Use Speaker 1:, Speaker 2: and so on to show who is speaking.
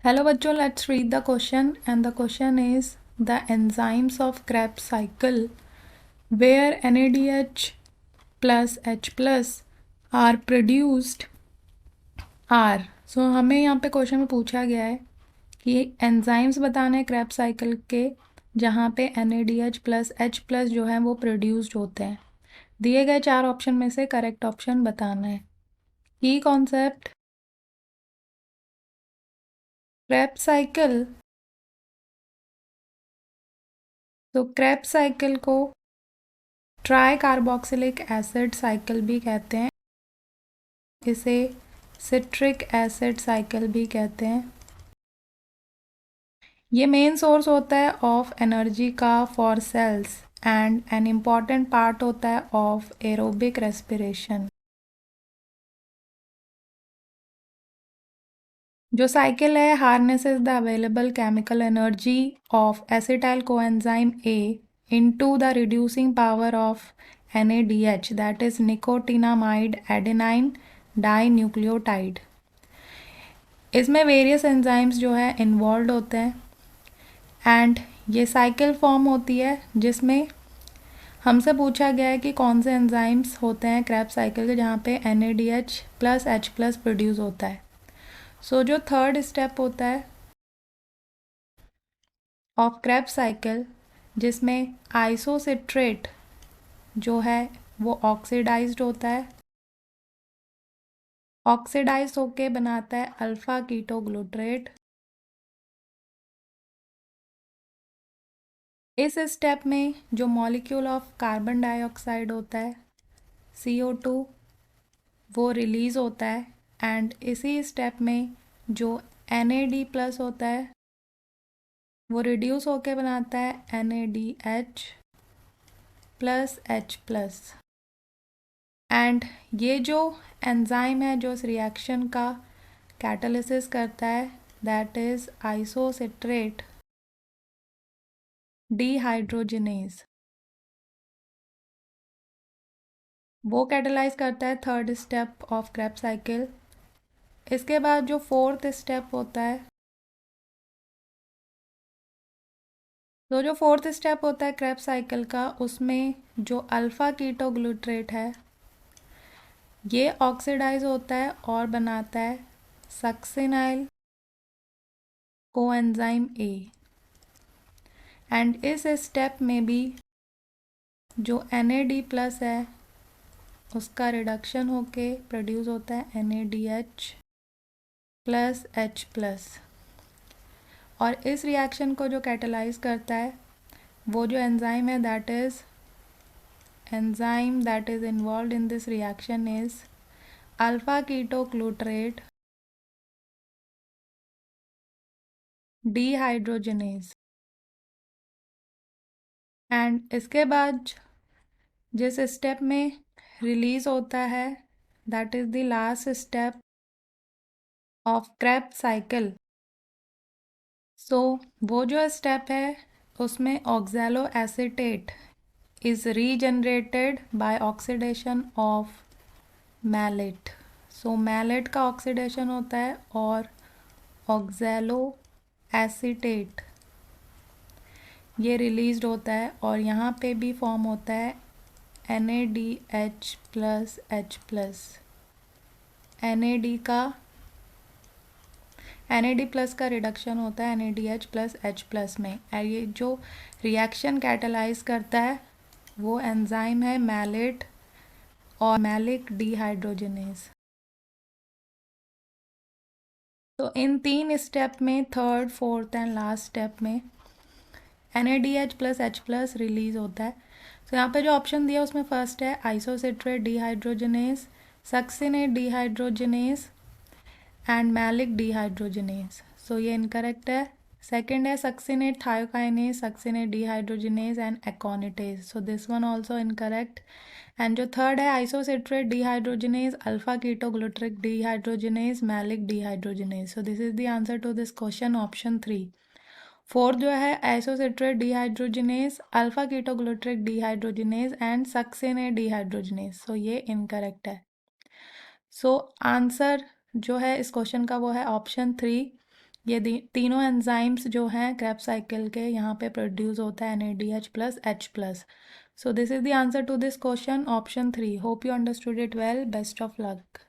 Speaker 1: Hello बच्चों, let's read the question and the question is the enzymes of Krebs cycle where NADH plus H plus are produced are. So हमें यहाँ पे question में पूछा गया है कि एंजाइम्स बताने हैं Krebs साइकिल के जहाँ पे NADH plus H plus जो है वो प्रोड्यूस्ड होते हैं। दिए गए 4 ऑप्शन में से करेक्ट ऑप्शन बताना है। की कॉन्सेप्ट Krebs साइकिल, तो Krebs साइकिल को ट्राई कार्बोक्सिलिक एसिड साइकिल भी कहते हैं, इसे सिट्रिक एसिड साइकिल भी कहते हैं। ये मेन सोर्स होता है ऑफ एनर्जी का for cells and an important part होता है ऑफ एरोबिक रेस्पिरेशन। जो साइकिल है harnesses the available chemical energy of acetyl coenzyme A into the reducing power of NADH that is nicotinamide adenine dinucleotide. इसमें various enzymes जो है involve होते हैं and ये साइकिल फॉर्म होती है जिसमें हमसे पूछा गया है कि कौन से एंजाइम्स होते हैं Krebs साइकिल के जहाँ पे NADH plus H plus produce होता है। सो जो थर्ड स्टेप होता है ऑफ Krebs साइकिल जिसमें आइसोसिट्रेट जो है वो ऑक्सीडाइज्ड होता है, ऑक्सीडाइज होके बनाता है अल्फा कीटोग्लूट्रेट। इस स्टेप में जो मॉलिक्यूल ऑफ कार्बन डाइऑक्साइड होता है CO2 वो रिलीज़ होता है एंड इसी स्टेप में जो NAD प्लस होता है वो रिड्यूस होके बनाता है NADH plus H plus. And ये जो एंजाइम है जो इस रिएक्शन का कैटालिसिस करता है दैट इज़ आइसोसिट्रेट डिहाइड्रोजिनेज, वो कैटालाइज करता है third step of Krebs cycle. इसके बाद जो फोर्थ स्टेप होता है, तो जो फोर्थ स्टेप होता है Krebs साइकिल का उसमें जो अल्फ़ा कीटोग्लूट्रेट है ये ऑक्सीडाइज होता है और बनाता है सक्सिनाइल कोएंजाइम ए एंड इस स्टेप में भी जो NAD प्लस है उसका रिडक्शन होके प्रोड्यूस होता है NADH प्लस H प्लस। और इस रिएक्शन को जो कैटालाइज करता है वो जो एंजाइम है that is enzyme that is involved in this reaction is alpha ketoglutarate dehydrogenase। And इसके बाद जिस स्टेप में रिलीज होता है that is the last step of Krebs cycle. So वो जो स्टेप है उसमें oxaloacetate is regenerated by oxidation of malate. So malate का ऑक्सीडेशन होता है और ऑक्सैलो एसीटेट ये रिलीज्ड होता है और यहाँ पे भी फॉर्म होता है NADH plus H plus. NAD plus का रिडक्शन होता है NADH प्लस H प्लस में। ये जो रिएक्शन कैटालाइज करता है वो एंजाइम है मैलेट और मैलिक डिहाइड्रोजिनेज। तो इन 3 स्टेप में third fourth and last step में NADH plus H plus release होता है। तो यहाँ पे जो ऑप्शन दिया उसमें फर्स्ट है isocitrate dehydrogenase, succinate dehydrogenase and malic dehydrogenase. So ये इनकरेक्ट है। सेकंड है succinate thiokinase, succinate dehydrogenase and aconitase. So this one also incorrect. And जो थर्ड है isocitrate dehydrogenase, alpha ketoglutaric dehydrogenase, malic dehydrogenase. So this is the answer to this question option 3। Fourth जो है isocitrate dehydrogenase, alpha ketoglutaric dehydrogenase and succinate dehydrogenase. So ये incorrect है। So answer जो है इस question का वो है ऑप्शन 3 ये तीनों एंजाइम्स जो हैं क्रेब्स साइकिल के यहाँ पे प्रोड्यूस होता है NADH plus H plus. So this is the answer to this question, option 3. Hope you understood it well. Best of luck.